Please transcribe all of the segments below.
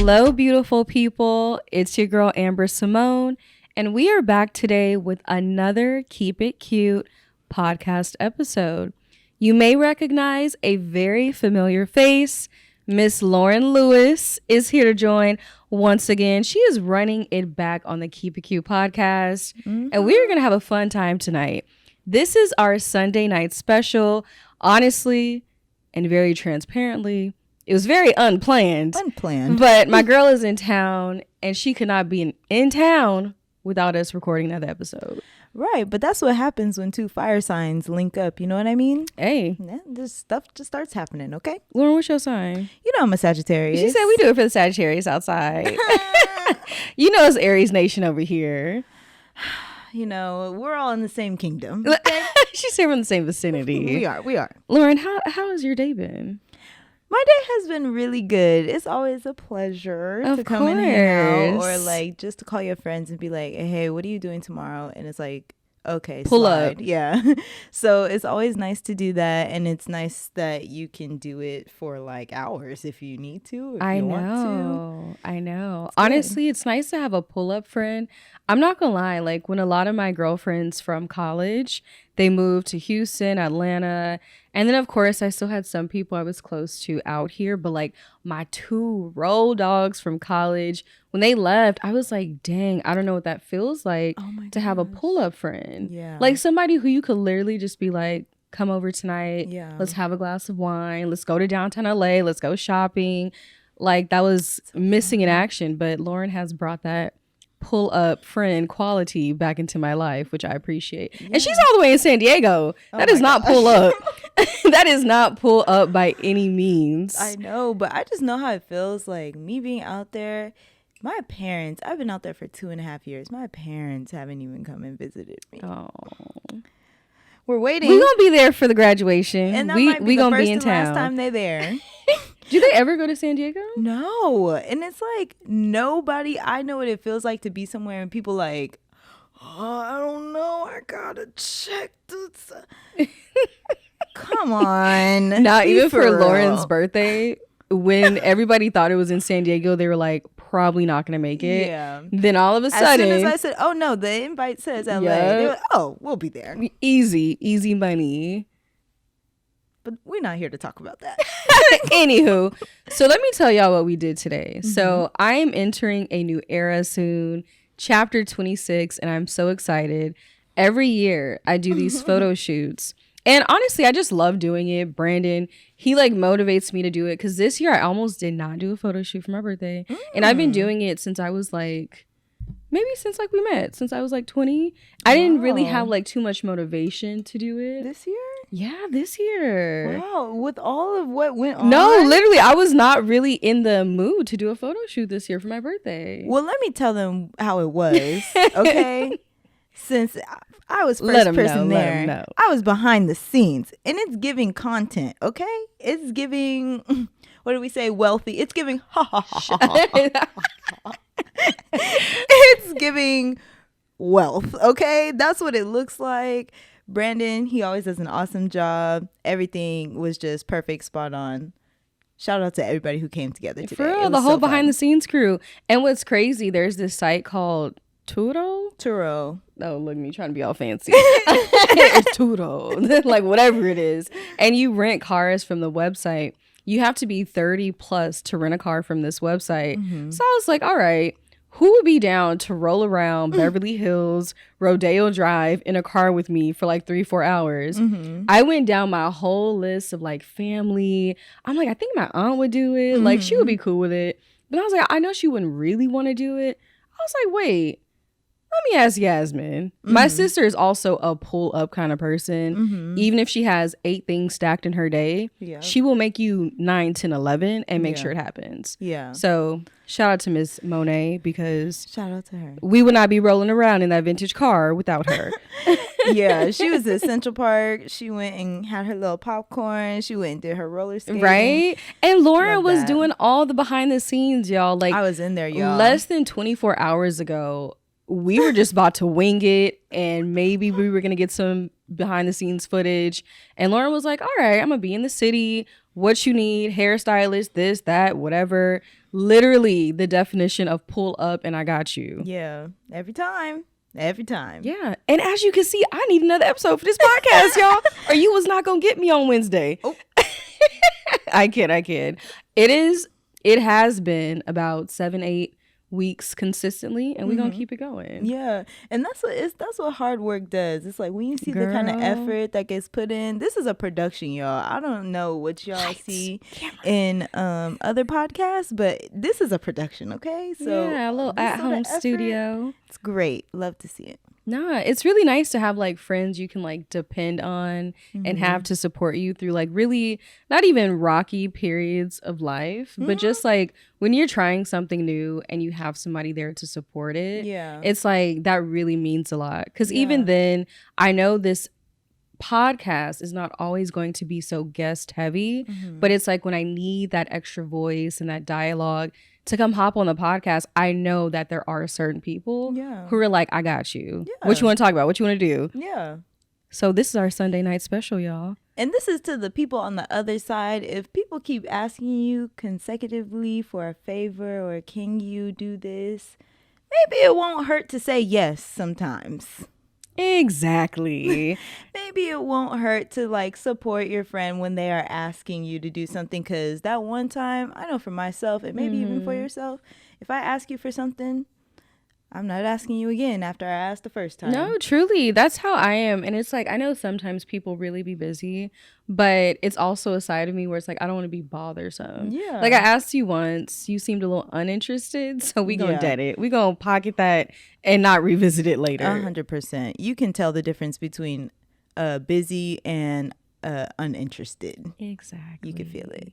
Hello, beautiful people. It's your girl, Amber Symone, and we are back today with another Keep It Cute podcast episode. You may recognize a very familiar face. Miss Lauren Lewis is here to join once again. She is running it back on the Keep It Cute podcast, and we're going to have a fun time tonight. This is our Sunday night special. Honestly, and very transparently, it was very unplanned. But my girl is in town, and she could not be in town without us recording another episode. Right, but that's what happens when two fire signs link up. You know what I mean? Hey. Yeah, this stuff just starts happening, okay? Lauren, what's your sign? You know I'm a Sagittarius. She said we do it for the Sagittarius outside. You know it's Aries Nation over here. You know, we're all in the same kingdom. She said we're in the same vicinity. We are. Lauren, how has your day been? My day has been really good. It's always a pleasure to come and hang out, or like just to call your friends and be like, hey, what are you doing tomorrow? And it's like, okay, pull slide. up. Yeah. So it's always nice to do that, and it's nice that you can do it for like hours if you need to, if you want to. I know. It's honestly, it's nice to have a pull-up friend. I'm not gonna lie, like when a lot of my girlfriends from college, they moved to Houston, Atlanta, and then of course I still had some people I was close to out here, but like my two road dogs from college, when they left, I was like, dang, I don't know what that feels like to have a pull-up friend. Yeah. Like somebody who you could literally just be like, come over tonight. Yeah. Let's have a glass of wine. Let's go to downtown LA. Let's go shopping. Like that was missing in action, but Lauren has brought that pull-up friend quality back into my life, which I appreciate. And she's all the way in San Diego. That is not pull up. That is not pull up by any means. I know, but I just know how it feels, like me being out there. My parents, I've been out there for 2.5 years. My parents haven't even come and visited me. Oh, we're waiting. We're gonna be there for the graduation, and that we might be the gonna first be in and town. last time they're there. Do they ever go to San Diego? No. And it's like nobody, I know what it feels like to be somewhere and people like, oh, I don't know, I gotta check this. Come on. Not even for real. Lauren's birthday, when everybody thought it was in San Diego, they were like, probably not gonna make it. Yeah. Then all of a sudden, as soon as I said, oh no, the invite says LA, they were like, oh, we'll be there. Easy money. But we're not here to talk about that. Anywho, so let me tell y'all what we did today. So I am entering a new era soon, chapter 26, and I'm so excited. Every year I do these photo shoots. And honestly, I just love doing it. Brandon, he like motivates me to do it, because this year I almost did not do a photo shoot for my birthday. And I've been doing it since I was like, maybe since like we met, since I was like 20. I didn't really have like too much motivation to do it. This year? Yeah, this year. Wow, with all of what went on? No, literally, I was not really in the mood to do a photo shoot this year for my birthday. Well, let me tell them how it was, okay? Since I was first person there, I was behind the scenes, and it's giving content, okay? It's giving, what do we say, wealthy? It's giving, ha ha ha. It's giving wealth, okay? That's what it looks like. Brandon, he always does an awesome job. Everything was just perfect, spot on. Shout out to everybody who came together today. For real, the whole behind the scenes crew. And what's crazy, there's this site called Turo. Oh, look at me trying to be all fancy. It's Turo, like whatever it is. And you rent cars from the website. You have to be 30 plus to rent a car from this website. So I was like, all right, who would be down to roll around Beverly Hills, Rodeo Drive in a car with me for like 3-4 hours? I went down my whole list of like family. I'm like, I think my aunt would do it. Like she would be cool with it. But I was like, I know she wouldn't really want to do it. I was like, wait, let me ask Yasmin. My sister is also a pull up kind of person. Even if she has 8 things stacked in her day, she will make you 9, 10, 11 and make sure it happens. Yeah. So shout out to Miss Monet, because shout out to her. We would not be rolling around in that vintage car without her. Yeah, she was at Central Park. She went and had her little popcorn. She went and did her roller skating. Right? And Lauren was doing all the behind the scenes, y'all. Like I was in there, y'all. Less than 24 hours ago, we were just about to wing it, and maybe we were going to get some behind the scenes footage. And Lauren was like, all right, I'm going to be in the city what you need, hairstylist, this, that, whatever. Literally the definition of pull up and I got you. Yeah. Every time. Yeah. And as you can see, I need another episode for this podcast, y'all. Or you was not going to get me on Wednesday. Oh. I kid. It has been about 7-8 weeks consistently, and we're gonna keep it going. Yeah, and that's what hard work does. It's like when you see the kind of effort that gets put in. This is a production, y'all. I don't know what y'all see in other podcasts, but this is a production. Okay, so yeah, a little at-home studio. It's great. Love to see it. Nah, it's really nice to have like friends you can like depend on and have to support you through like really not even rocky periods of life, but just like when you're trying something new and you have somebody there to support it. Yeah, it's like that really means a lot. Because even then, I know this podcast is not always going to be so guest heavy, but it's like when I need that extra voice and that dialogue to come hop on the podcast, I know that there are certain people who are like, I got you. Yeah. What you want to talk about? What you want to do? Yeah. So this is our Sunday night special, y'all. And this is to the people on the other side. If people keep asking you consecutively for a favor or can you do this, maybe it won't hurt to say yes sometimes. Exactly. Maybe it won't hurt to like support your friend when they are asking you to do something, because that one time, I know for myself and maybe even for yourself, if I ask you for something, I'm not asking you again after I asked the first time. No, truly. That's how I am. And it's like, I know sometimes people really be busy, but it's also a side of me where it's like, I don't want to be bothersome. Yeah. Like I asked you once, you seemed a little uninterested. So we gonna dead it. We gonna pocket that and not revisit it later. 100%. You can tell the difference between busy and uninterested. Exactly. You can feel it.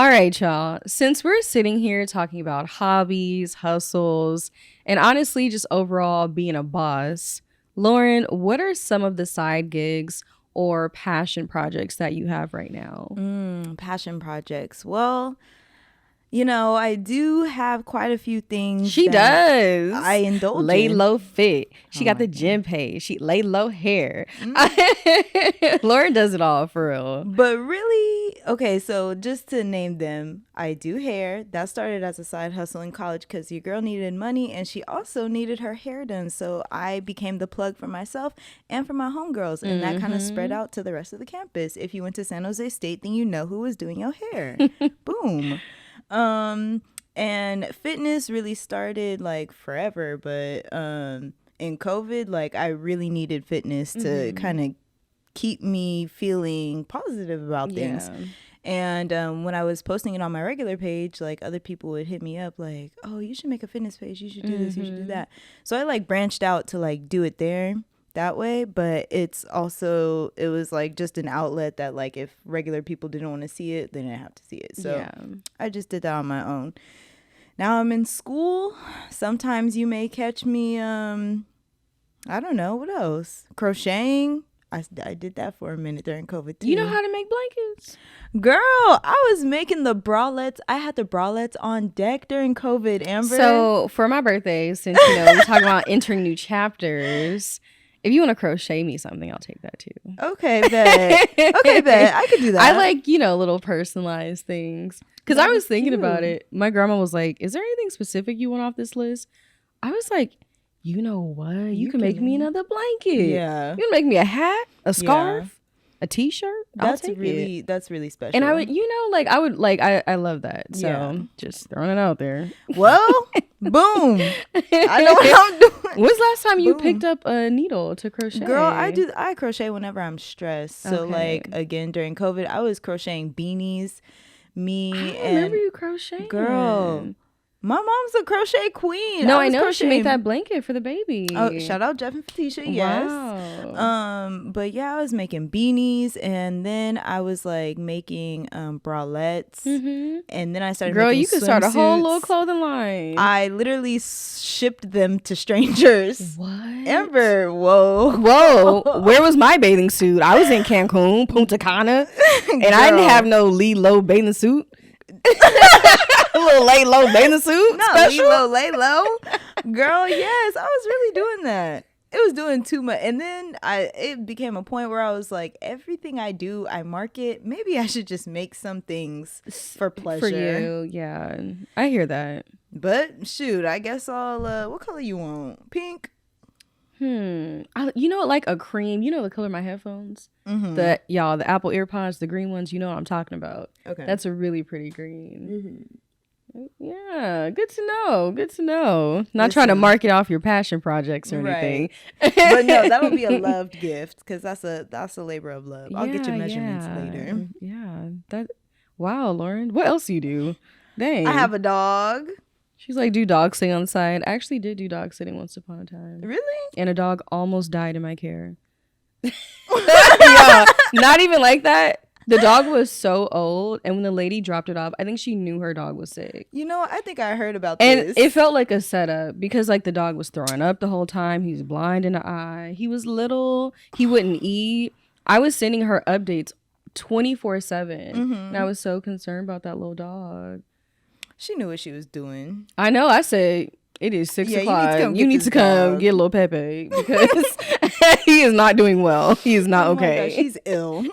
All right, y'all. Since we're sitting here talking about hobbies, hustles, and honestly just overall being a boss, Lauren, what are some of the side gigs or passion projects that you have right now? Passion projects. Well, you know, I do have quite a few things. She does. I indulge Lay in. low fit. She got the gym page. She lay low hair. Lauren does it all for real. But really, okay, so just to name them, I do hair. That started as a side hustle in college because your girl needed money and she also needed her hair done. So I became the plug for myself and for my homegirls. And that kind of spread out to the rest of the campus. If you went to San Jose State, then you know who was doing your hair. Boom. And fitness really started like forever, but in COVID, like I really needed fitness to kind of keep me feeling positive about things. And when I was posting it on my regular page, like other people would hit me up like, oh, you should make a fitness page, you should do this, you should do that. So I like branched out to like do it there that way, but it was like just an outlet that like if regular people didn't want to see it, they didn't have to see it. So I just did that on my own. Now I'm in school. Sometimes you may catch me I don't know what else, crocheting. I did that for a minute during COVID too. You know how to make blankets? Girl, I was making the bralettes. I had the bralettes on deck during COVID, Amber. So for my birthday, since you know we're talking about entering new chapters, if you want to crochet me something, I'll take that too. Okay, bet. I could do that. I like, little personalized things. Because I was thinking about it. My grandma was like, is there anything specific you want off this list? I was like, you know what? You can make me another blanket. Yeah. You can make me a hat, a scarf, a t-shirt. That's really special. And I love that. So just throwing it out there. Well, boom. I know what I'm doing. When's the last time you picked up a needle to crochet? Girl, I crochet whenever I'm stressed. So like again during COVID, I was crocheting beanies. I remember you crocheting. Girl. My mom's a crochet queen. No, I know. She made that blanket for the baby. Oh, shout out Jeff and Fatisha. Yes. Wow. But yeah, I was making beanies, and then I was like making bralettes, and then I started. Girl, making you could start a whole little clothing line. I literally shipped them to strangers. What? Amber, whoa. Where was my bathing suit? I was in Cancun, Punta Cana, and I didn't have no Lee Low bathing suit. A little lay low bathing suit. No, lay low. Girl, yes, I was really doing that. it was doing too much. And then it became a point where I was like, everything I do, I market. Maybe I should just make some things for pleasure. For you, yeah. I hear that. But shoot, I guess I'll, what color you want? Pink? You know, like a cream. You know the color of my headphones? Mm-hmm. The Apple AirPods, the green ones. You know what I'm talking about. Okay. That's a really pretty green. Mm-hmm. Yeah, good to know. Good to know. Not trying to market off your passion projects or anything. But no, that would be a loved gift because that's a labor of love. I'll get your measurements later. Yeah. Wow, Lauren. What else do you do? Dang. I have a dog. She's like, do dog sitting on the side. I actually did do dog sitting once upon a time. Really? And a dog almost died in my care. Yeah, not even like that. The dog was so old, and when the lady dropped it off, I think she knew her dog was sick. You know, I think I heard about this. And it felt like a setup because, like, the dog was throwing up the whole time. He was blind in the eye. He was little. He wouldn't eat. I was sending her updates 24/7, and I was so concerned about that little dog. She knew what she was doing. I know. I said, it is 6 o'clock. You need to come get little Pepe because he is not doing well. He is not okay. My gosh, he's ill.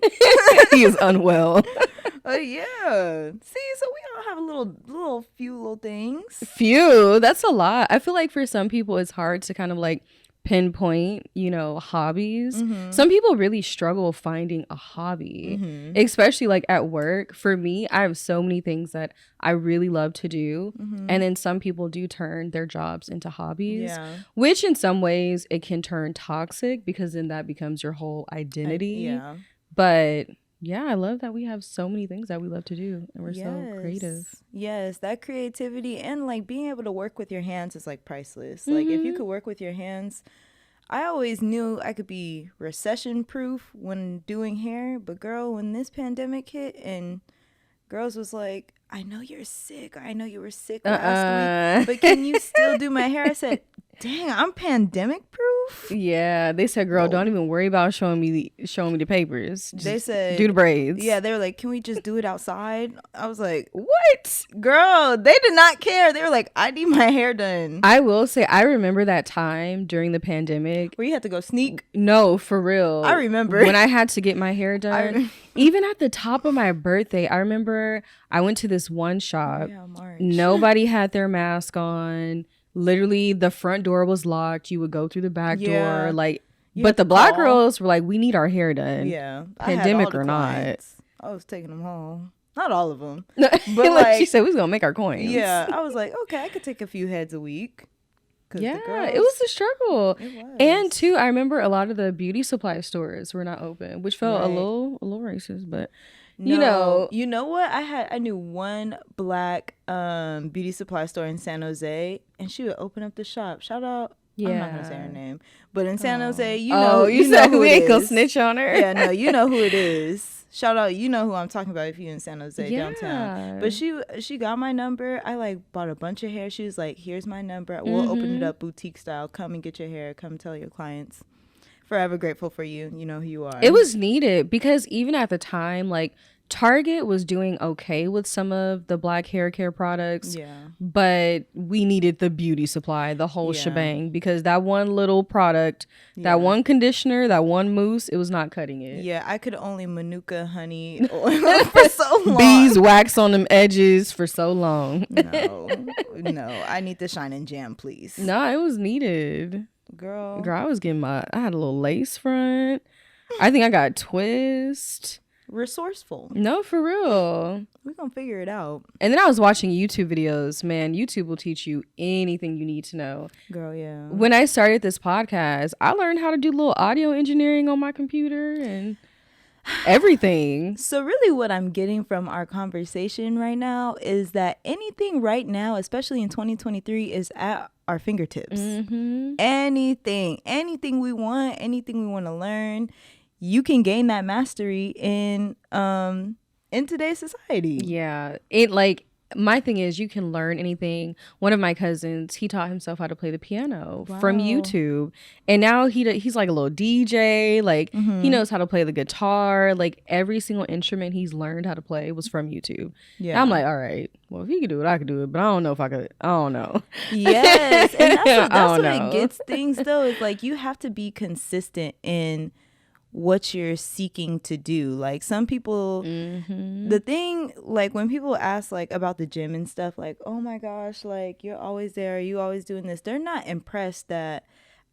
He is unwell. Yeah. See, so we all have a few little things. Few? That's a lot. I feel like for some people it's hard to kind of like pinpoint, you know, hobbies. Some people really struggle finding a hobby, especially like at work. For me, I have so many things that I really love to do, and then some people do turn their jobs into hobbies, which in some ways it can turn toxic because then that becomes your whole identity. But yeah, I love that we have so many things that we love to do and we're so creative. Yes, that creativity and like being able to work with your hands is like priceless. Like if you could work with your hands, I always knew I could be recession proof when doing hair, but girl, when this pandemic hit and girls was like, I know you're sick. I know you were sick last week, but can you still do my hair? I said, dang, I'm pandemic proof. Yeah, they said, girl, don't even worry about showing me the papers. Just they said, do the braids. Yeah, they were like, can we just do it outside? I was like, what? Girl, they did not care. They were like, I need my hair done. I will say, I remember that time during the pandemic where you had to go sneak. No, for real. I remember when I had to get my hair done. Even at the top of my birthday, I remember I went to this one shop. March. Nobody had their mask on. Literally, the front door was locked. You would go through the back door. Like, but the black girls were like, we need our hair done. Yeah. Pandemic or not. I was taking them home. Not all of them. But like, she said, we was going to make our coins. Yeah. I was like, okay, I could take a few heads a week. Yeah, it was a struggle. It was. And too, I remember a lot of the beauty supply stores were not open, which felt a little racist, but you know what? I knew one black beauty supply store in San Jose, and she would open up the shop. Shout out. Yeah. I'm not gonna say her name, but in San Jose, you know who we ain't gonna snitch on her. Yeah, no, you know who it is. Shout out, you know who I'm talking about if you're in San Jose downtown. But she got my number. I like bought a bunch of hair. She was like, here's my number. We'll open it up boutique style. Come and get your hair. Come tell your clients. Forever grateful for you. You know who you are. It was needed because even at the time, like Target was doing okay with some of the black hair care products. Yeah. But we needed the beauty supply, the whole shebang, because that one little product, that one conditioner, that one mousse, it was not cutting it. Yeah, I could only Manuka honey oil for so long. Beeswax on them edges for so long. No, I need the Shine and Jam, please. No, it was needed. Girl, I was getting I had a little lace front. I think I got twist. Resourceful. No, for real. We're gonna figure it out. And then I was watching YouTube videos. Man, YouTube will teach you anything you need to know. Girl, yeah. When I started this podcast, I learned how to do a little audio engineering on my computer and everything. So really what I'm getting from our conversation right now is that anything right now, especially in 2023, is at our fingertips. Anything we want to learn, you can gain that mastery in today's society. Yeah. It like my thing is, you can learn anything. One of my cousins, he taught himself how to play the piano from YouTube, and now he's like a little DJ. Like he knows how to play the guitar. Like every single instrument he's learned how to play was from YouTube. Yeah, and I'm like, all right, well, if he could do it, I could do it, but I don't know if I could. I don't know. Yes, and that's what it gets things though. Is like you have to be consistent in what you're seeking to do. Like some people, the thing, like when people ask like about the gym and stuff, like, oh my gosh, like you're always there, you always doing this, they're not impressed that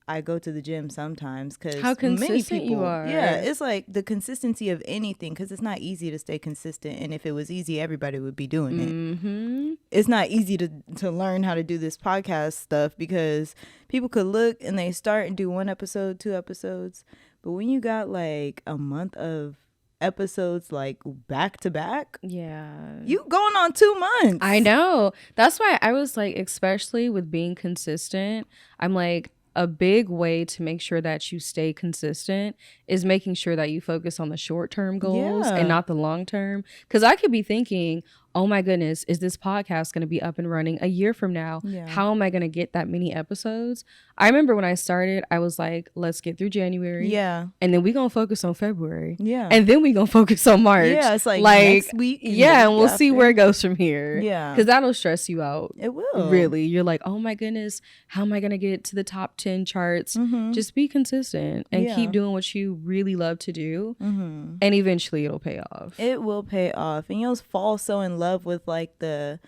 I go to the gym sometimes, because how consistent many people, you are. Yeah, it's like the consistency of anything, because it's not easy to stay consistent, and if it was easy, everybody would be doing it. It's not easy to learn how to do this podcast stuff, because people could look and they start and do 1 episode, 2 episodes, but when you got like a month of episodes like back to back, you going on 2 months. I know. That's why I was like, especially with being consistent, I'm like, a big way to make sure that you stay consistent is making sure that you focus on the short-term goals and not the long-term. Because I could be thinking, oh my goodness, is this podcast going to be up and running a year from now? How am I going to get that many episodes? I remember when I started, I was like, let's get through January. And then we're going to focus on February. And then we're going to focus on March. It's like next week. And we'll see where it goes from here. Because that'll stress you out. It will. Really. You're like, oh my goodness, how am I going to get to the top 10 charts? Just be consistent and keep doing what you really love to do. And eventually it'll pay off. It will pay off. And you'll fall so in love with like the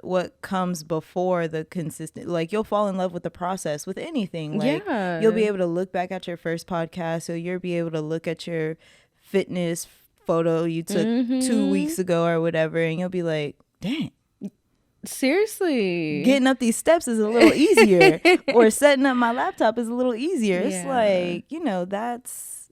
what comes before the consistent, like you'll fall in love with the process with anything. Like you'll be able to look back at your first podcast, so you'll be able to look at your fitness photo you took 2 weeks ago or whatever, and you'll be like, dang, seriously, getting up these steps is a little easier, or setting up my laptop is a little easier. It's like, you know, that's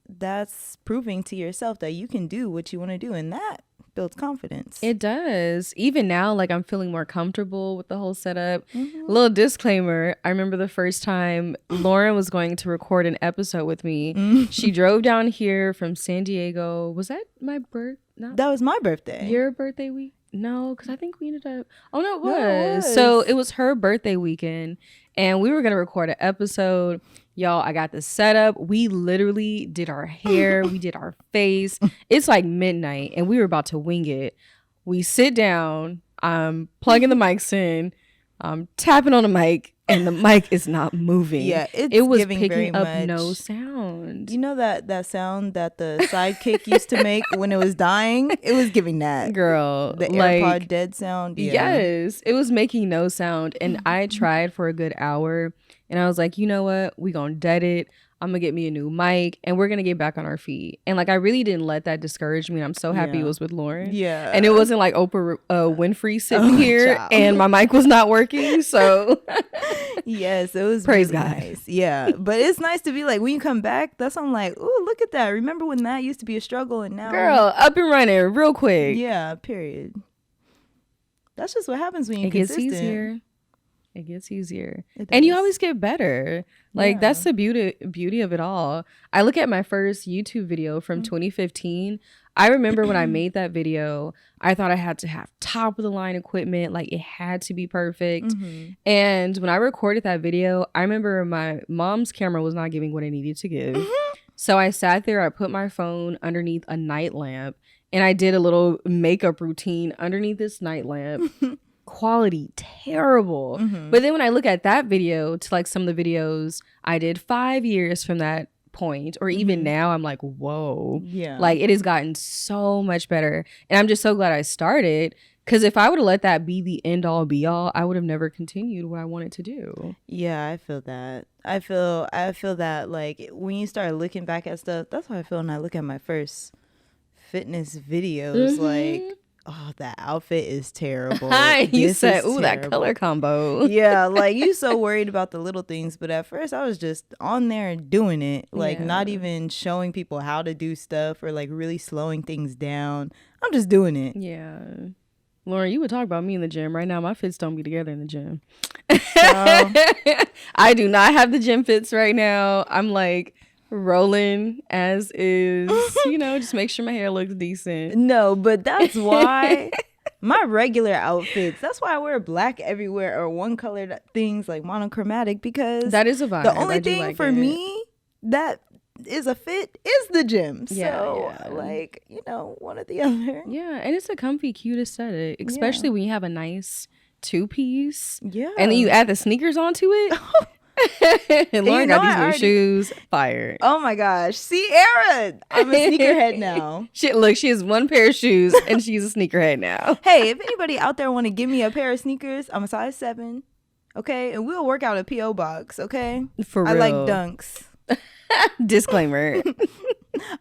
proving to yourself that you can do what you want to do, and that builds confidence. It does. Even now, like I'm feeling more comfortable with the whole setup. Little disclaimer, I remember the first time Lauren was going to record an episode with me. She drove down here from San Diego. Was that my birth? No, that was my birthday. Your birthday week? No, because I think we ended up, oh no, it was. So it was her birthday weekend, and we were going to record an episode. Y'all, I got the setup. We literally did our hair. We did our face. It's like midnight, and we were about to wing it. We sit down. I'm plugging the mics in. I'm tapping on the mic, and the mic is not moving. It was picking up no sound. You know that sound that the sidekick used to make when it was dying? It was giving that. Girl. The AirPod dead sound. Yes. It was making no sound. And I tried for a good hour. And I was like, you know what? We gonna dead it. I'm gonna get me a new mic, and we're gonna get back on our feet. And like, I really didn't let that discourage me. I'm so happy it was with Lauren. And it wasn't like Oprah Winfrey sitting here and my mic was not working. So yes, it was praise really God. Nice. Yeah, but it's nice to be like, when you come back, that's I'm like, oh, look at that. Remember when that used to be a struggle, and now, girl, up and running real quick. Yeah. Period. That's just what happens when you're consistent. Gets easier. It gets easier. And you always get better. Like that's the beauty of it all. I look at my first YouTube video from 2015. I remember when I made that video, I thought I had to have top of the line equipment. Like it had to be perfect. And when I recorded that video, I remember my mom's camera was not giving what it needed to give. So I sat there, I put my phone underneath a night lamp, and I did a little makeup routine underneath this night lamp. Quality terrible. But then when I look at that video to like some of the videos I did 5 years from that point, or even now, I'm like, whoa, like it has gotten so much better. And I'm just so glad I started, because if I would have let that be the end all be all, I would have never continued what I wanted to do. I feel that. I feel that, like when you start looking back at stuff, that's how I feel when I look at my first fitness videos. Like, oh, that outfit is terrible. You said, ooh, that color combo. Yeah, like you so worried about the little things, but at first I was just on there and doing it, like not even showing people how to do stuff or like really slowing things down. I'm just doing it. Yeah. Lauren, you would talk about me in the gym. Right now, my fits don't be together in the gym. I do not have the gym fits right now. I'm like rolling as is, you know, just make sure my hair looks decent. No, but that's why My regular outfits, that's why I wear black everywhere or one colored things like monochromatic, because that is a vibe. The only thing for me that is a fit is the gym. Like, one or the other. Yeah, and it's a comfy, cute aesthetic, especially when you have a nice 2-piece. Yeah. And then you add the sneakers onto it. And Lauren got these new shoes. Fire. Oh my gosh. Sierra. I'm a sneakerhead now. She has one pair of shoes and she's a sneakerhead now. Hey, if anybody out there want to give me a pair of sneakers, I'm a size 7. Okay? And we'll work out a P.O. box. Okay? For real. I like dunks. Disclaimer.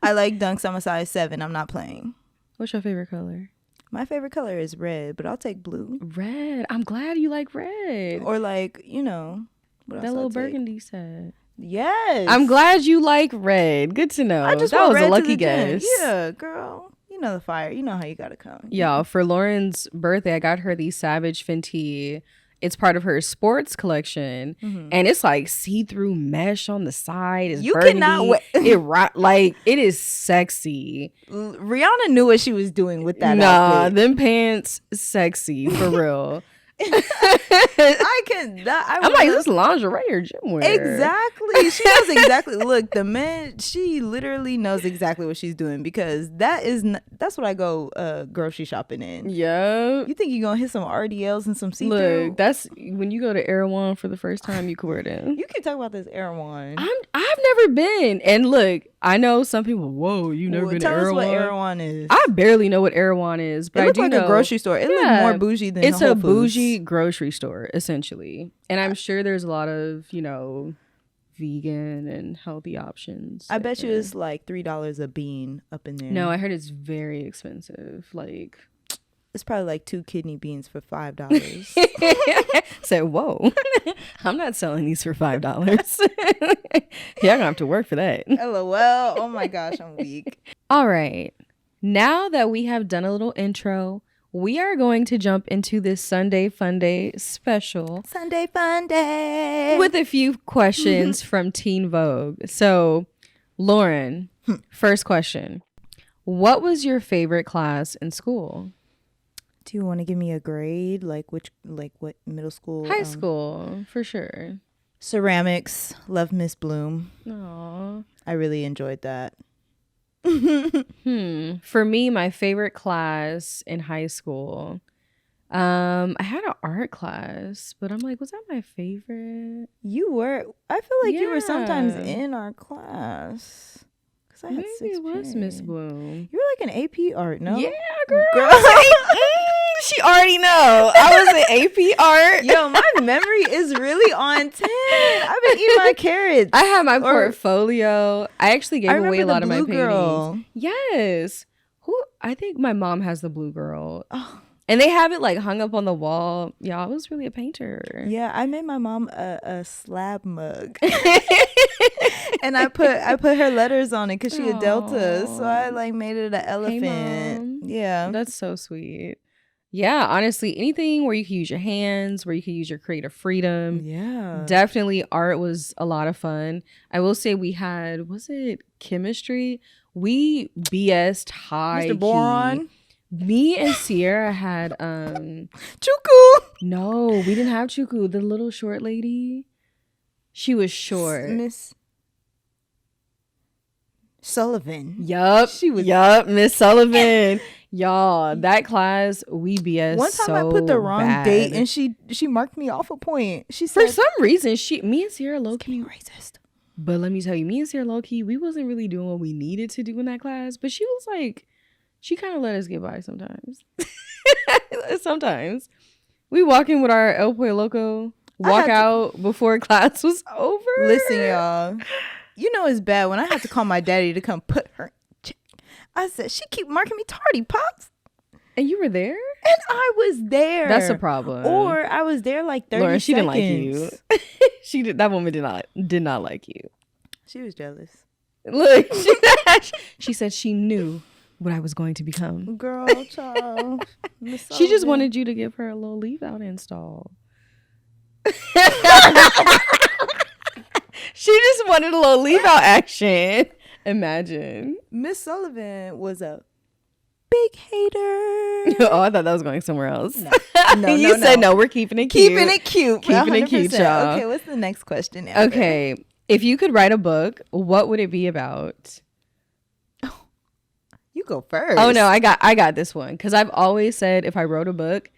I like dunks. I'm a size 7. I'm not playing. What's your favorite color? My favorite color is red, but I'll take blue. Red. I'm glad you like red. Or like, what that little burgundy set. Yes. I'm glad you like red. Good to know. That was a lucky guess. Yeah, girl. You know the fire. You know how you gotta come. Y'all, for Lauren's birthday, I got her the Savage Fenty. It's part of her sports collection, and it's like see-through mesh on the side. It's burgundy. Cannot wait. It is sexy. Rihanna knew what she was doing with that. Nah, them pants sexy for real. I'm like, this lingerie or gym wear. Exactly. She knows exactly. Look, she literally knows exactly what she's doing, because that's what I go grocery shopping in. Yeah. You think you're gonna hit some RDLs and some see-through? Look, that's when you go to Erewhon for the first time, you can wear them. You can talk about this Erewhon. I've never been, and look, I know some people. Whoa, you never been to Erewhon? Tell us what Erewhon is. I barely know what Erewhon is, but it looks like a grocery store. It looks more bougie than it's Whole a Foods. Bougie grocery store essentially, and I'm sure there's a lot of vegan and healthy options. I bet you it's like $3 a bean up in there. No, I heard it's very expensive. Like, it's probably like 2 kidney beans for $5. So whoa, I'm not selling these for $5. Yeah, I'm gonna have to work for that. LOL. Oh my gosh, I'm weak. All right, now that we have done a little intro, we are going to jump into this Sunday Fun Day special. Sunday Fun Day. With a few questions from Teen Vogue. So, Lauren, first question. What was your favorite class in school? Do you want to give me a grade? Like what middle school? High school, for sure. Ceramics. Love Miss Bloom. Aww. I really enjoyed that. For me, my favorite class in high school, I had an art class, but I'm like, was that my favorite? You were. I feel like you were sometimes in our class. Maybe it was Miss Bloom. You were like an AP art, no? Yeah, girl. She already know. I was an AP art. Yo, my memory is really on 10. I've been eating my carrots. I have my portfolio. I actually gave away a lot of my girl. paintings. Yes. I think my mom has the blue girl. Oh. And they have it like hung up on the wall. Yeah, I was really a painter. Yeah, I made my mom a slab mug. And I put her letters on it because she a Delta. So I like made it an elephant. Hey, Mom. Yeah. That's so sweet. Yeah, honestly, anything where you can use your hands, where you can use your creative freedom. Yeah. Definitely art was a lot of fun. I will say we had, was it chemistry? We BS'd high Mr. Boron? Me and Sierra had Chuku. No, we didn't have Chuku. The little short lady. She was short. Miss Sullivan. Yup. Miss Sullivan. Y'all, that class we BS. One time I put the wrong date and she marked me off a point. She said, for some reason, me and Sierra low-key racist. But let me tell you, me and Sierra low-key, we wasn't really doing what we needed to do in that class. But she was like, she kind of let us get by sometimes. Sometimes. We walk in with our El Pollo Loco, walk out before class was over. Listen, y'all. You know it's bad when I have to call my daddy to come put her in check. I said, she keep marking me tardy, Pops. And you were there? And I was there. That's a problem. Or I was there like 30 Lauren, she seconds. Didn't like you. That woman did not like you. She was jealous. Look, she said she knew what I was going to become. Girl, child. She just wanted you to give her a little leave out install. She just wanted a little leave out action. Imagine. Miss Sullivan was a big hater. Oh, I thought that was going somewhere else. No, You said no. We're keeping it cute. Keeping it cute. Keeping it cute, y'all. Okay, what's the next question, Amber? Okay, if you could write a book, what would it be about? You go first. Oh no, I got this one because I've always said if I wrote a book,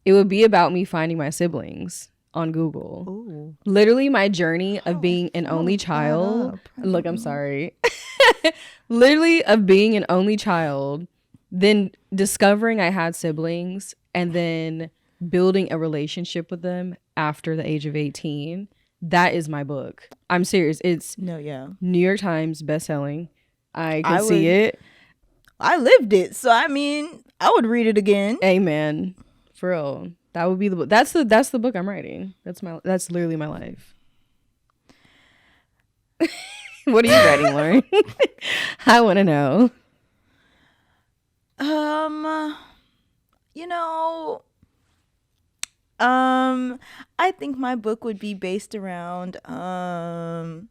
it would be about me finding my siblings on Google. Ooh. Literally my journey of being an only child. Look, I'm sorry. Literally of being an only child, then discovering I had siblings, and then building a relationship with them after the age of 18. That is my book. I'm serious. It's New York Times bestselling. I can see it. I lived it, so I mean, I would read it again. Amen. For real. That would be the book. That's the book I'm writing. That's literally my life. What are you writing, Lauren? I want to know. I think my book would be based around can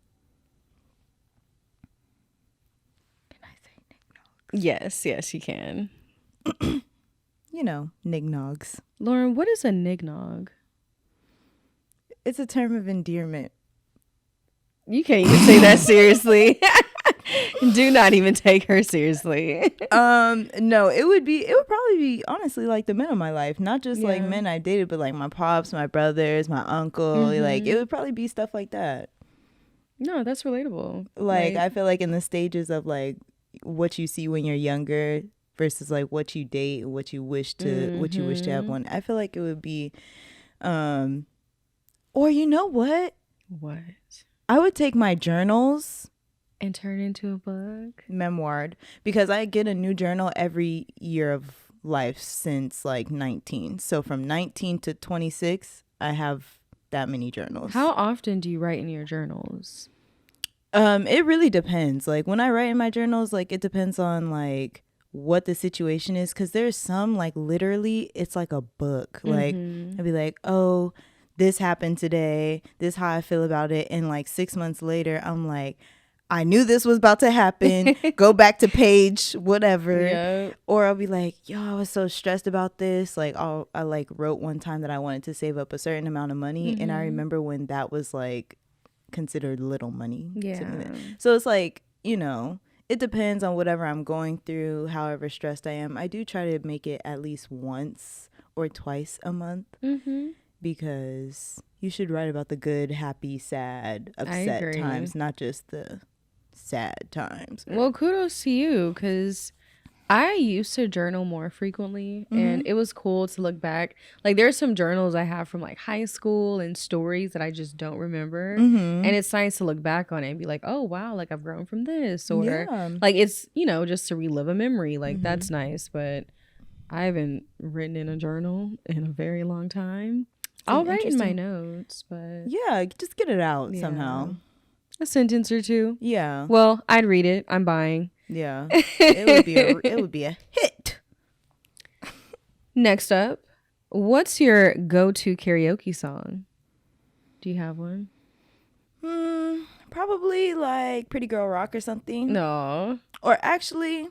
I say knick-knocks? Yes, you can. Knick-knocks. Lauren, what is a knick-knock? It's a term of endearment. You can't even say that seriously. Do not even take her seriously. No, it would probably be honestly like the men of my life, not just like men I dated, but like my pops, my brothers, my uncle. Like it would probably be stuff like that. No, that's relatable. Like I feel like in the stages of like what you see when you're younger versus like what you date and what you wish to have one. I feel like it would be, or you know what? What? I would take my journals and turn into a book, memoired, because I get a new journal every year of life since like 19. So from 19 to 26, I have that many journals. How often do you write in your journals? It really depends. Like when I write in my journals, like it depends on like what the situation is, because there's some like literally it's like a book. Like I'd be like, oh, this happened today, this how I feel about it, and like 6 months later I'm like, I knew this was about to happen. Go back to page whatever. Yep. Or I'll be like, yo, I was so stressed about this. Like I like wrote one time that I wanted to save up a certain amount of money, and I remember when that was like considered little money to me. So it's like, it depends on whatever I'm going through, however stressed I am. I do try to make it at least once or twice a month, because you should write about the good, happy, sad, upset times, not just the sad times. Well, kudos to you, because I used to journal more frequently, and it was cool to look back. Like there's some journals I have from like high school and stories that I just don't remember, and it's nice to look back on it and be like, oh wow, like I've grown from this, or like it's just to relive a memory. Like that's nice. But I haven't written in a journal in a very long time. I'll write in my notes, but just get it out somehow. A sentence or two. Yeah. Well, I'd read it. I'm buying. Yeah. It would be a hit. Next up, what's your go-to karaoke song? Do you have one? Probably like Pretty Girl Rock or something. No. Or actually,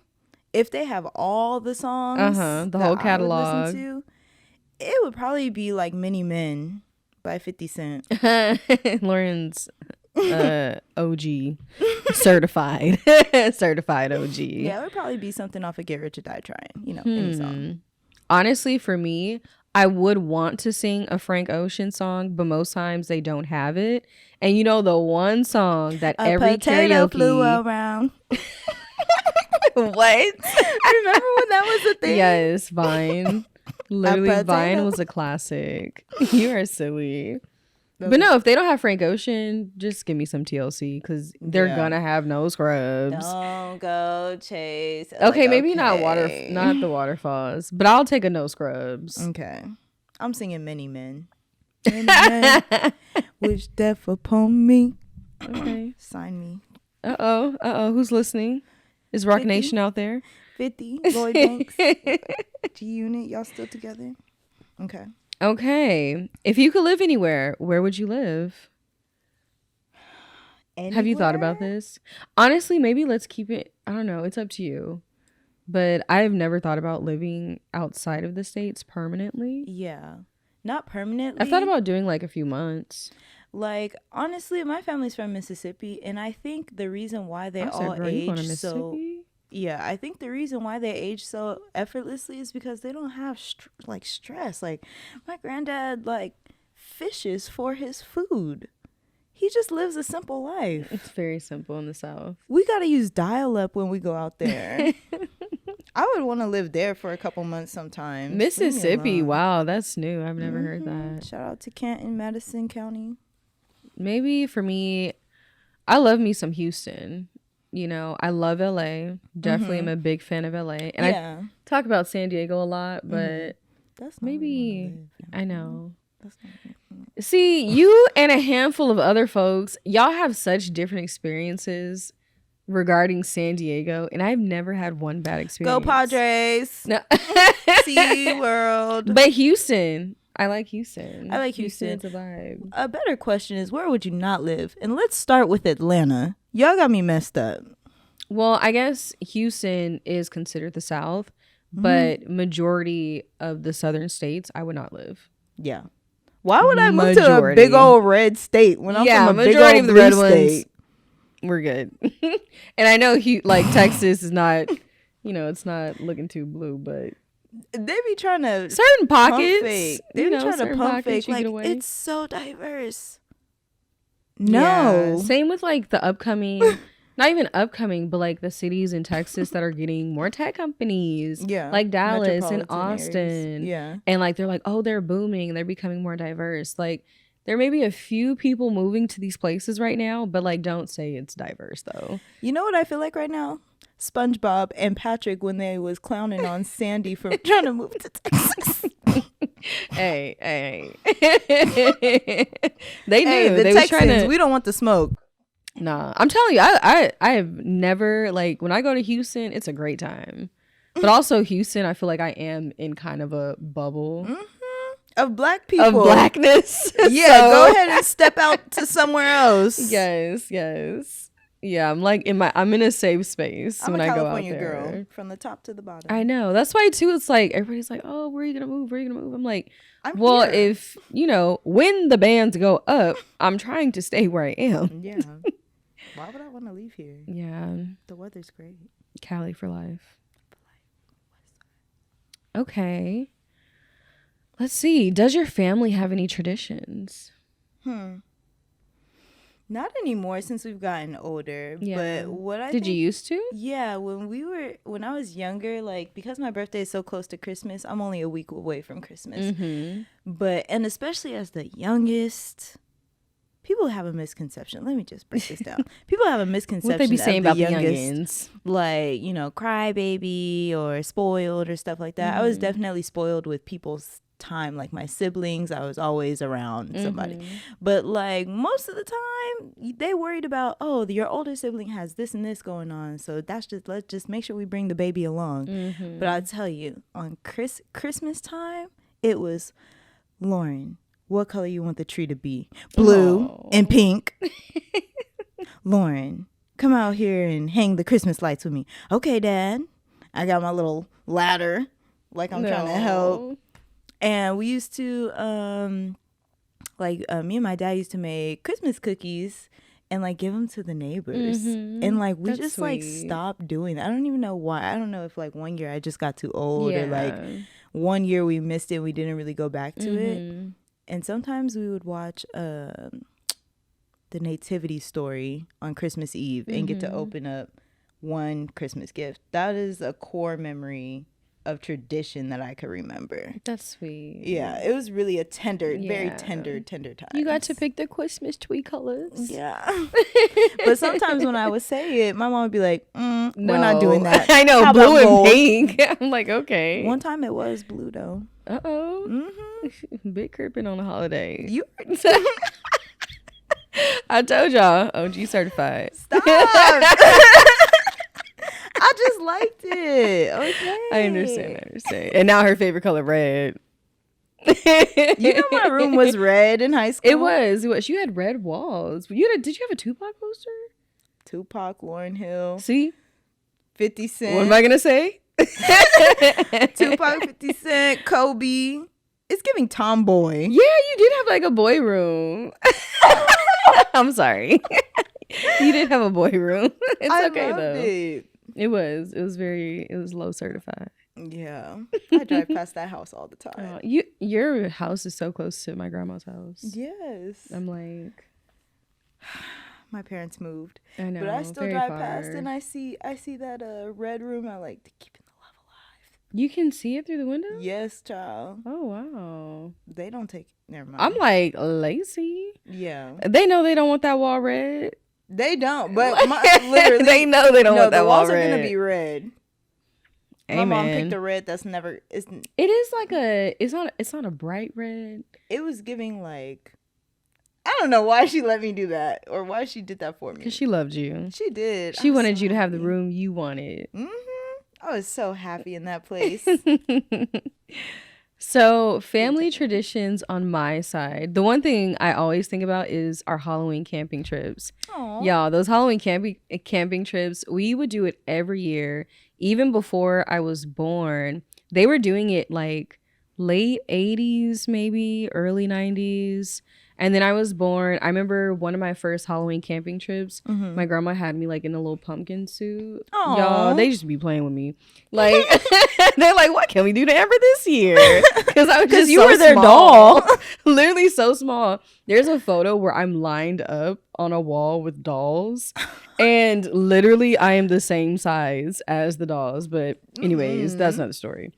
if they have all the songs, the whole catalog, I would listen to, it would probably be like Many Men by 50 Cent. Lauren's OG certified OG. Yeah, it would probably be something off of Get Rich or Die Trying, any song. Honestly, for me, I would want to sing a Frank Ocean song, but most times they don't have it. And the one song that every karaoke flew around. What? Remember when that was a thing? Yes, Vine. Literally, Vine was a classic. You are silly. But no, if they don't have Frank Ocean, just give me some TLC, because they're gonna have no scrubs. Don't go chase. Okay, maybe not the waterfalls, but I'll take a no scrubs. Okay, I'm singing Many Men. Many men wish death upon me. Okay, sign me. Uh-oh, who's listening? Is Rock 50? Nation out there? 50, Lloyd Banks, G-Unit, y'all still together? Okay. If you could live anywhere, where would you live? Anywhere? Have you thought about this? Honestly, maybe let's keep it. I don't know. It's up to you. But I've never thought about living outside of the States permanently. Yeah. Not permanently. I've thought about doing like a few months. Like, honestly, my family's from Mississippi, and I think the reason why they all age so... Yeah, I think the reason why they age so effortlessly is because they don't have, stress. Like, my granddad, fishes for his food. He just lives a simple life. It's very simple in the South. We got to use dial-up when we go out there. I would want to live there for a couple months sometimes. Mississippi, wow, that's new. I've never heard that. Shout out to Canton, Madison County. Maybe for me, I love me some Houston. You know, I love LA. Definitely am a big fan of LA. And I talk about San Diego a lot, but that's maybe, I know. That's not See, you and a handful of other folks, y'all have such different experiences regarding San Diego, and I've never had one bad experience. Go Padres. No. Sea World. But Houston, I like Houston. I like Houston. It's a vibe. A better question is, where would you not live? And let's start with Atlanta. Y'all got me messed up. Well, I guess Houston is considered the South, but majority of the southern states, I would not live. Yeah. Why would I move to a big old red state when I'm from a big old of the red state? We're good. And I know Texas is not, it's not looking too blue, but they be trying to certain pockets. They be trying to pump fake. Like, it's so diverse. No. Yeah. Same with the upcoming, not even upcoming, but the cities in Texas that are getting more tech companies. Yeah. Like Dallas and Austin. Areas. Yeah. And they're oh, they're booming and they're becoming more diverse. There may be a few people moving to these places right now, but don't say it's diverse though. You know what I feel like right now? SpongeBob and Patrick when they was clowning on Sandy for trying to move to Texas. Hey. They knew. Hey, they Texans, trying to... we don't want the smoke. Nah, I'm telling you, I have never, when I go to Houston, it's a great time. But also Houston, I feel like I am in kind of a bubble. Of black people. Of blackness. Yeah, so... go ahead and step out to somewhere else. Yes. Yeah, I'm in a safe space when I go out there. Girl, from the top to the bottom. I know. That's why too. It's everybody's oh, where are you gonna move? Where are you gonna move? I'm here. If when the bands go up, I'm trying to stay where I am. Yeah. Why would I want to leave here? Yeah. The weather's great. Cali for life. Okay. Let's see. Does your family have any traditions? Not anymore since we've gotten older. Yeah. But what Did you used to? Yeah, when I was younger, because my birthday is so close to Christmas, I'm only a week away from Christmas. And especially as the youngest, people have a misconception. Let me just break this down. People have a misconception. What they be saying about the youngins? Crybaby or spoiled or stuff like that. I was definitely spoiled with people's time. My siblings, I was always around somebody. But most of the time, they worried about, your older sibling has this and this going on. So let's just make sure we bring the baby along. But I'll tell you, on Christmas time, it was, Lauren, what color you want the tree to be? Blue and pink. Lauren, come out here and hang the Christmas lights with me. Okay, Dad. I got my little ladder, I'm trying to help. And we used to, me and my dad used to make Christmas cookies and give them to the neighbors. And we That's just sweet. Stopped doing that. I don't even know why. I don't know if 1 year I just got too old or 1 year we missed it. We didn't really go back to it. And sometimes we would watch the Nativity Story on Christmas Eve and get to open up one Christmas gift. That is a core memory of tradition that I could remember. That's sweet. Yeah, it was really a very tender time. You got to pick the Christmas tree colors. Yeah. But sometimes when I would say it, my mom would be like, no, we're not doing that. I know, blue and pink. I'm okay. One time it was blue though. Uh-oh. Big crippin' on a holiday. I told y'all, OG certified. Stop. I just liked it. Okay. I understand. And now her favorite color, red. My room was red in high school. It was. You had red walls. Did you have a Tupac poster? Tupac, Lauryn Hill. See? 50 Cent. What am I going to say? Tupac, 50 Cent, Kobe. It's giving tomboy. Yeah, you did have like a boy room. I'm sorry. You did have a boy room. It's okay though. It was low certified. Yeah. I drive past that house all the time. Your house is so close to my grandma's house. Yes. I'm like, my parents moved. I know. But I still drive past and I see that red room. I like to keep the love alive. You can see it through the window? Yes, child. Oh wow. They don't take never mind. I'm like lazy. Yeah. They know they don't want that wall red. They don't, but literally they know they don't want that wall red. The walls are gonna be red. Amen. My mom picked a red that's never. It is like it's not a bright red. It was giving like, I don't know why she let me do that or why she did that for me. Because she loved you. She did. She wanted you to have the room you wanted. I was so happy in that place. So family traditions on my side. The one thing I always think about is our Halloween camping trips. Aww. Y'all, those Halloween camping trips, we would do it every year. Even before I was born, they were doing it like late 80s, maybe early 90s. And then I was born. I remember one of my first Halloween camping trips. My grandma had me like in a little pumpkin suit. Aww. Y'all, they just be playing with me. Like they're like, "What can we do to Amber this year?" Because I was just you were their doll, literally so small. There's a photo where I'm lined up on a wall with dolls, and literally I am the same size as the dolls. But anyways, that's not the story.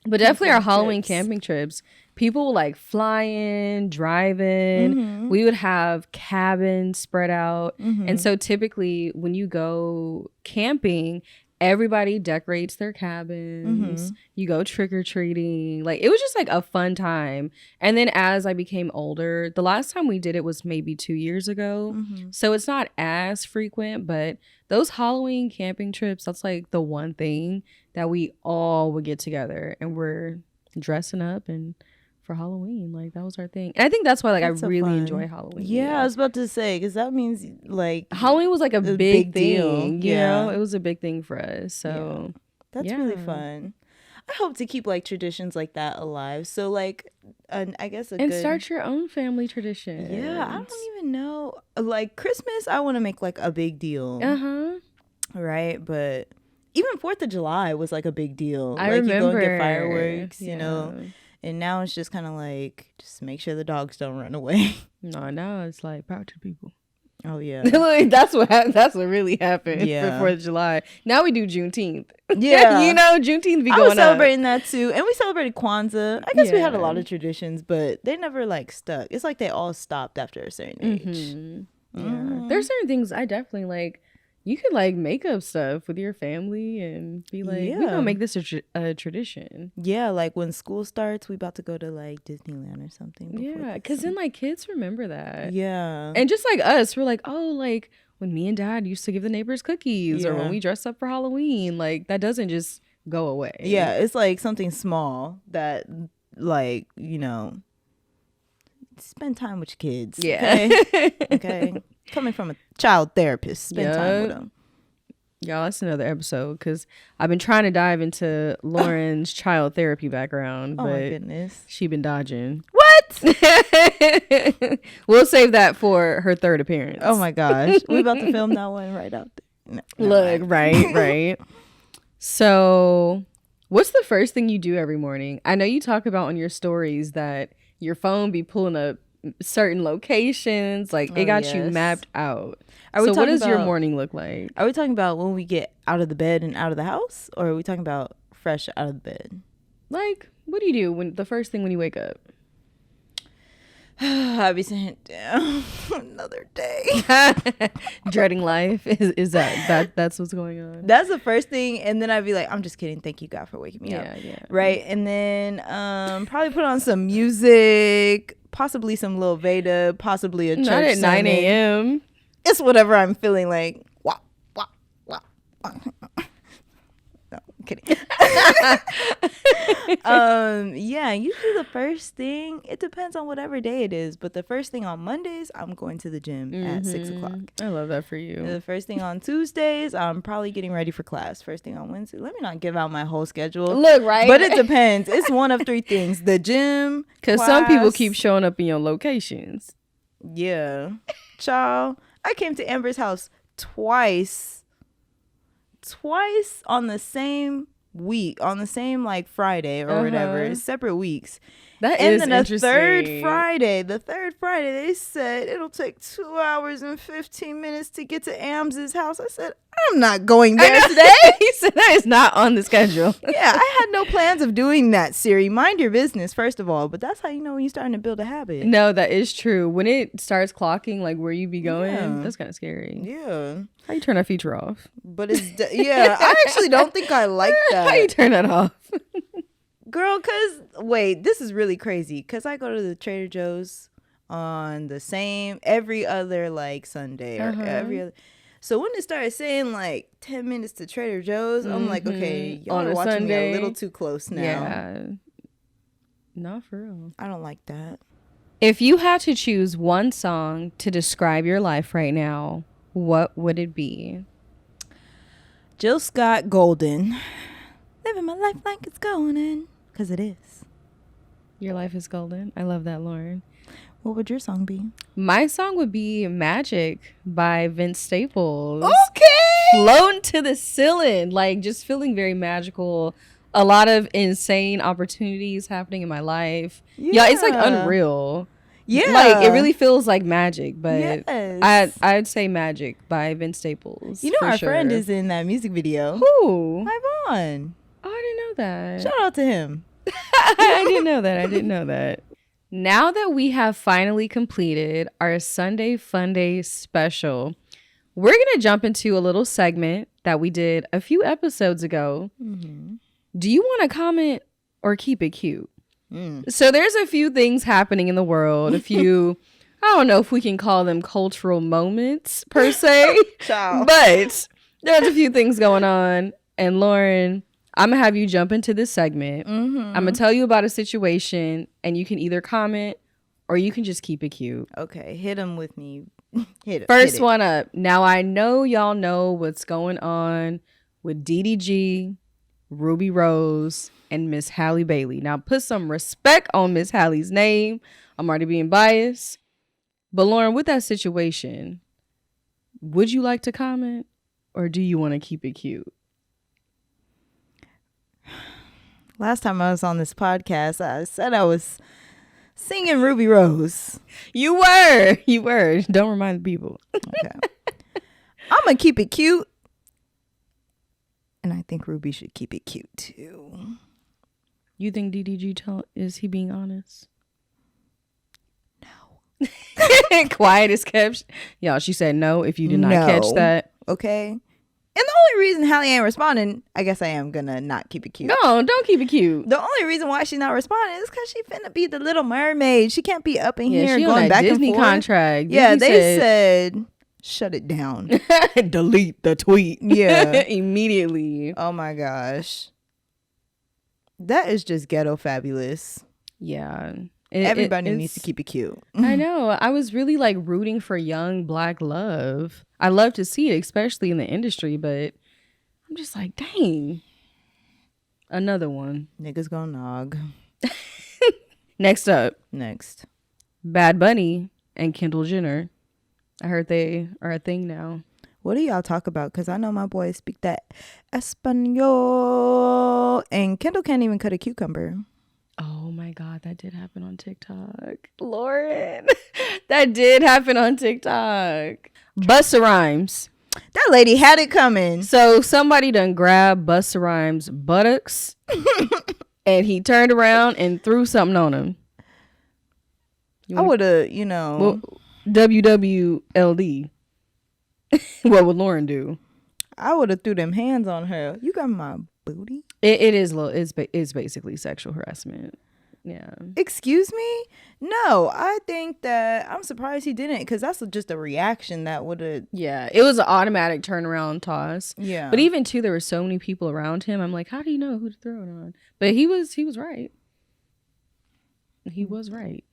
But definitely our Halloween camping trips. People like flying, driving. We would have cabins spread out. And so typically when you go camping, everybody decorates their cabins. You go trick-or-treating. Like it was just like a fun time. And then as I became older, the last time we did it was maybe 2 years ago. So it's not as frequent, but those Halloween camping trips, that's like the one thing that we all would get together and we're dressing up and for Halloween, like that was our thing. And I think that's why like that's I really enjoy Halloween. Yeah, I was about to say because that means like Halloween was like a big thing. You know, it was a big thing for us. So that's really fun. I hope to keep like traditions like that alive. So like, I guess start your own family tradition. Yeah, I don't even know. Like Christmas, I want to make like a big deal. Right, but even 4th of July was like a big deal. I remember. You go and get fireworks, you know. And now it's just kind of like, just make sure the dogs don't run away. No, now it's like proud to people. Oh yeah, that's what really happened. For 4th of July. Now we do Juneteenth. Yeah, you know Juneteenth be going up. I was celebrating that too, and we celebrated Kwanzaa. I guess we had a lot of traditions, but they never like stuck. It's like they all stopped after a certain age. Yeah, there's certain things I definitely like. You could like make up stuff with your family and be like, we're gonna make this a tradition. Yeah, like when school starts, we about to go to like Disneyland or something. Yeah, because then like kids remember that. Yeah. And just like us, we're like, oh, like when me and dad used to give the neighbors cookies or when we dressed up for Halloween, like that doesn't just go away. Yeah, it's like something small that like, you know, spend time with your kids. Yeah. Okay. Coming from a child therapist, spend time with them. Y'all, that's another episode because I've been trying to dive into Lauren's child therapy background, but my goodness, she been dodging. What? We'll save that for her 3rd appearance. Oh my gosh, we about to film that one right out there. No, look, right. So, what's the first thing you do every morning? I know you talk about on your stories that your phone be pulling up certain locations, like it got you mapped out. So what does your morning look like? Are we talking about when we get out of the bed and out of the house, or are we talking about fresh out of the bed? Like, what do you do when the first thing when you wake up? I'll be saying, damn, another day. Dreading life is that's what's going on. That's the first thing, and then I'd be like, I'm just kidding. Thank you, God, for waking me up. Yeah. Right, and then probably put on some music. Possibly some Lil Veda, possibly a church Not at 9 a.m. It's whatever I'm feeling like. Wah. No, I'm kidding. Yeah, usually the first thing, it depends on whatever day it is, but the first thing on Mondays, I'm going to the gym at 6 o'clock. I love that for you. The first thing on Tuesdays, I'm probably getting ready for class. First thing on Wednesday, let me not give out my whole schedule. Look, right? But it depends. It's one of three things. The gym, because some people keep showing up in your locations. Yeah. Child, I came to Amber's house twice on the same week, on the same like Friday or whatever, separate weeks. That and is then interesting. The third Friday, they said it'll take 2 hours and 15 minutes to get to Ams's house. I said, I'm not going there today. He said that is not on the schedule. Yeah, I had no plans of doing that, Siri. Mind your business, first of all. But that's how you know when you're starting to build a habit. No, that is true. When it starts clocking, like where you be going, that's kind of scary. Yeah. How you turn that feature off? But it's, I actually don't think I like that. How you turn that off? Girl, wait, this is really crazy. Because I go to the Trader Joe's on the same, every other like Sunday or every other. So when it started saying like 10 minutes to Trader Joe's, I'm like, okay, y'all are watching me a little too close now. Yeah. Not for real. I don't like that. If you had to choose one song to describe your life right now, what would it be? Jill Scott, Golden. Living my life like it's golden. Because it is. Your life is golden. I love that, Lauren. What would your song be? My song would be Magic by Vince Staples. Okay. Floating to the ceiling. Like just feeling very magical. A lot of insane opportunities happening in my life. Yeah, it's like unreal. Yeah. Like it really feels like magic, but yes. I'd say Magic by Vince Staples. You know our friend is in that music video. Who? Yvonne. Oh, I didn't know that. Shout out to him. I didn't know that. Now that we have finally completed our Sunday Fun Day special, we're going to jump into a little segment that we did a few episodes ago. Mm-hmm. Do you want to comment or keep it cute? So there's a few things happening in the world, a few, I don't know if we can call them cultural moments per se, but there's a few things going on. And Lauren, I'm going to have you jump into this segment. Mm-hmm. I'm going to tell you about a situation and you can either comment or you can just keep it cute. Okay, hit them with me. First one up. Now, I know y'all know what's going on with DDG, Ruby Rose, and Miss Halle Bailey. Now, put some respect on Miss Halle's name. I'm already being biased. But Lauren, with that situation, would you like to comment or do you want to keep it cute? Last time I was on this podcast, I said I was singing Ruby Rose. You were. Don't remind the people. Okay. I'm going to keep it cute. And I think Ruby should keep it cute too. You think DDG is he being honest? No. Quiet as kept. Y'all, she said no if you did not catch that. Okay. And the only reason Halle ain't responding, I guess I am gonna not keep it cute. No, don't keep it cute. The only reason why she's not responding is because she finna be the Little Mermaid. She can't be up in here she going on that back Disney and forth. Contract. Yeah, Disney they said shut it down. Delete the tweet. Yeah. Immediately. Oh my gosh. That is just ghetto fabulous. Yeah. Everybody needs to keep it cute. I know. I was really like rooting for young black love. I love to see it, especially in the industry, but I'm just like, dang. Another one. Niggas gonna nog. Next up. Bad Bunny and Kendall Jenner. I heard they are a thing now. What do y'all talk about? Because I know my boys speak that Espanol. And Kendall can't even cut a cucumber. Oh my God, that did happen on TikTok. Lauren, that did happen on TikTok. Busta Rhymes. That lady had it coming. So somebody done grabbed Busta Rhymes' buttocks and he turned around and threw something on him. I would have, Well, WWLD. What would Lauren do? I would have threw them hands on her. You got my booty? It is low. It's basically sexual harassment. Yeah. Excuse me? No, I think that I'm surprised he didn't, because that's just a reaction that would have. Yeah, it was an automatic turnaround toss. Yeah. But even too, there were so many people around him. I'm like, how do you know who to throw it on? But he was right. He was right.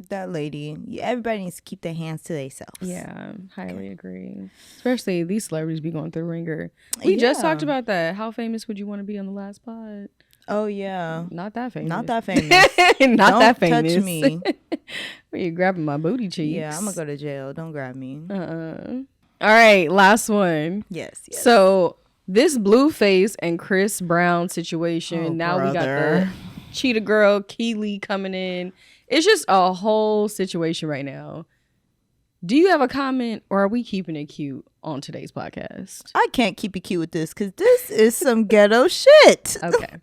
That lady, everybody needs to keep their hands to themselves. Yeah, highly agree. Especially these celebrities be going through ringer. We just talked about that. How famous would you want to be on the last pod? Oh yeah, not that famous. Not that famous. Don't that famous. Touch me. Where you grabbing my booty cheeks? Yeah, I'm gonna go to jail. Don't grab me. All right, last one. Yes. So this Blueface and Chris Brown situation. Oh, now brother. We got the Cheetah Girl Keely coming in. It's just a whole situation right now. Do you have a comment, or are we keeping it cute on today's podcast? I can't keep it cute with this, because this is some ghetto shit. Okay.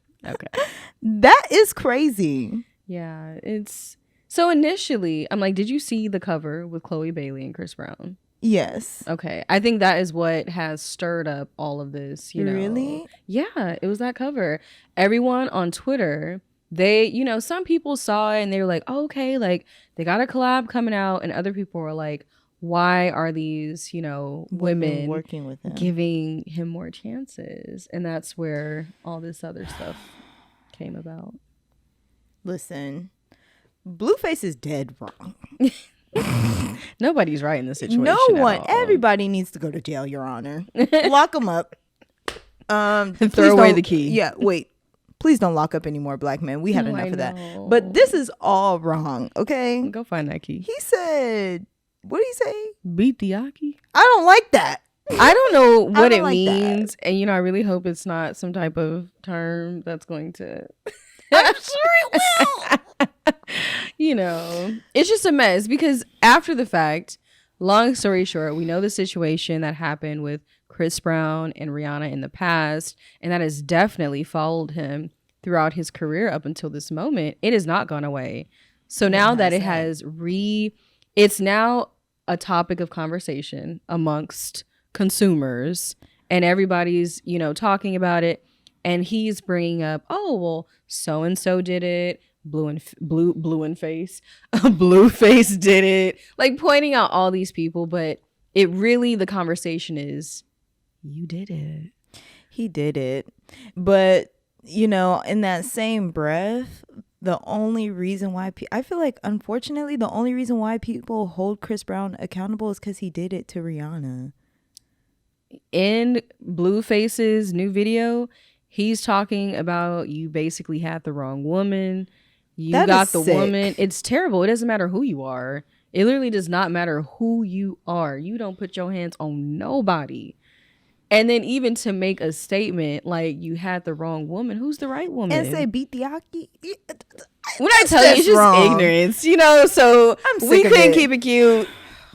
That is crazy. Yeah, it's so initially I'm like, did you see the cover with Chloe Bailey and Chris Brown? Yes. Okay. I think that is what has stirred up all of this, you know. Really? Yeah, it was that cover. Everyone on Twitter, they, you know, some people saw it and they were like, oh, okay, like they got a collab coming out, and other people were like, why are these, you know, women working with him, giving him more chances? And that's where all this other stuff came about. Listen, Blueface is dead wrong. Nobody's right in this situation. No one. Everybody needs to go to jail, Your Honor. Lock them up. Throw away the key. Yeah, wait. Please don't lock up any more black men. We had enough of that. know. But this is all wrong, okay? Go find that key. He said, what did he say? Beat the Yaki? I don't like that. I don't know what it like means. that. And, you know, I really hope it's not some type of term that's going to... I'm sure it will. You know, it's just a mess, because after the fact, long story short, we know the situation that happened with Chris Brown and Rihanna in the past, and that has definitely followed him throughout his career up until this moment. It has not gone away. So now that it has it's now a topic of conversation amongst consumers, and everybody's, you know, talking about it, and he's bringing up, oh, well, so-and-so did it. Blueface did it, like pointing out all these people, but it really, the conversation is, you did it. He did it. But, you know, in that same breath, the only reason why I feel like, unfortunately, the only reason why people hold Chris Brown accountable is because he did it to Rihanna. In Blueface's new video, he's talking about, you basically had the wrong woman. You got the woman. It's terrible. It doesn't matter who you are. It literally does not matter who you are. You don't put your hands on nobody. And then even to make a statement like you had the wrong woman, who's the right woman? And say beat the Aki. When I tell you, it's just wrong. Ignorance, you know? So we couldn't keep it cute.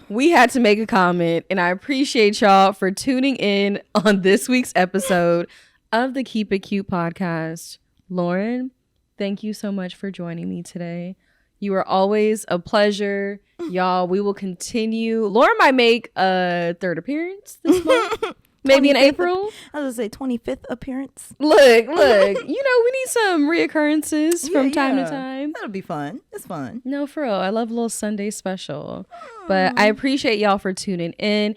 We had to make a comment, and I appreciate y'all for tuning in on this week's episode of the Keep It Cute podcast. Lauren, thank you so much for joining me today. You are always a pleasure. Y'all, we will continue. Lauren might make a third appearance this month. Maybe in April. I was going to say 25th appearance. Look. You know, we need some reoccurrences from time to time. That'll be fun. It's fun. No, for real. I love a little Sunday special. But I appreciate y'all for tuning in.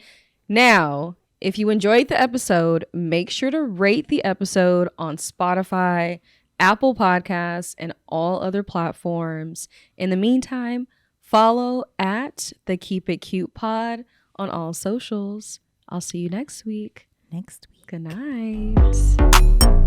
Now, if you enjoyed the episode, make sure to rate the episode on Spotify, Apple Podcasts, and all other platforms. In the meantime, follow at the Keep It Cute Pod on all socials. I'll see you next week. Next week. Good night.